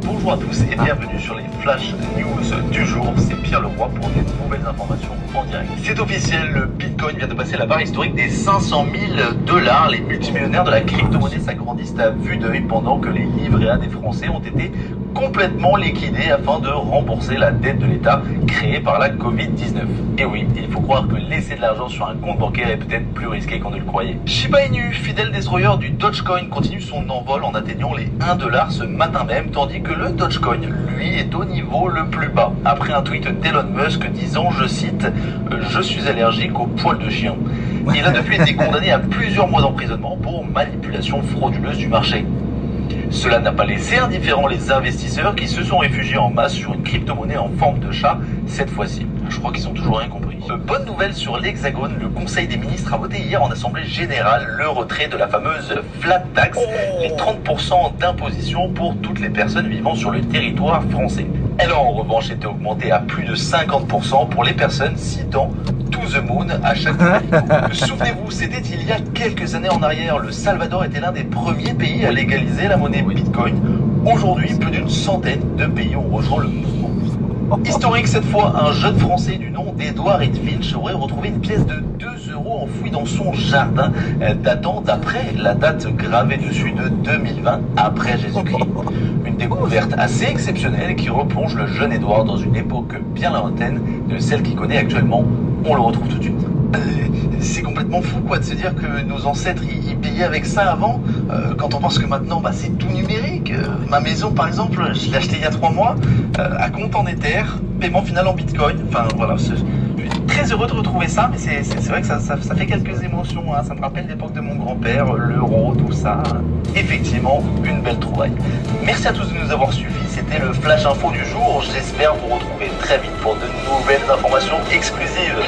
Bonjour à tous et bienvenue sur les Flash News du jour, c'est Pierre Leroy pour des nouvelles informations en direct. C'est officiel, le Bitcoin vient de passer la barre historique des 500 000 $. Les multimillionnaires de la crypto-monnaie s'agrandissent à vue d'œil pendant que les livrets A des Français ont été complètement liquidés afin de rembourser la dette de l'État créée par la Covid-19. Et oui, il faut croire que laisser de l'argent sur un compte bancaire est peut-être plus risqué qu'on ne le croyait. Shiba Inu, fidèle destroyer du Dogecoin, continue son envol en atteignant les 1 $ ce matin même, tandis que le Dogecoin, lui, est au niveau le plus bas. Après un tweet d'Elon Musk disant, je cite, « Je suis allergique aux poils de chien ». Il a depuis été condamné à plusieurs mois d'emprisonnement pour manipulation frauduleuse du marché. Cela n'a pas laissé indifférents les investisseurs qui se sont réfugiés en masse sur une crypto-monnaie en forme de chat cette fois-ci. Je crois qu'ils ont toujours rien compris. Bonne nouvelle sur l'Hexagone, le Conseil des ministres a voté hier en Assemblée Générale le retrait de la fameuse flat tax, les 30% d'imposition pour toutes les personnes vivant sur le territoire français. Elle a en revanche été augmentée à plus de 50% pour les personnes citant to the moon à chaque fois. Souvenez-vous, c'était il y a quelques années en arrière. Le Salvador était l'un des premiers pays à légaliser la monnaie Bitcoin. Aujourd'hui, plus d'une centaine de pays ont rejoint le mouvement. Historique cette fois, un jeune Français du nom d'Edouard Finch aurait retrouvé une pièce de 2 € enfouie dans son jardin, datant d'après la date gravée dessus de 2020 après Jésus-Christ. Une découverte assez exceptionnelle qui replonge le jeune Edouard dans une époque bien lointaine de celle qu'il connaît actuellement. On le retrouve tout de suite. C'est complètement fou quoi de se dire que nos ancêtres ils payaient avec ça avant, quand on pense que maintenant c'est tout numérique. Ma maison par exemple, je l'ai achetée il y a 3 mois, à compte en Ether, paiement final en Bitcoin, enfin voilà, je suis très heureux de retrouver ça, mais c'est vrai que ça fait quelques émotions, hein. Ça me rappelle l'époque de mon grand-père, l'euro, tout ça. Effectivement, une belle trouvaille. Merci à tous de nous avoir suivis, c'était le Flash Info du jour, j'espère vous retrouver très vite pour de nouvelles informations exclusives.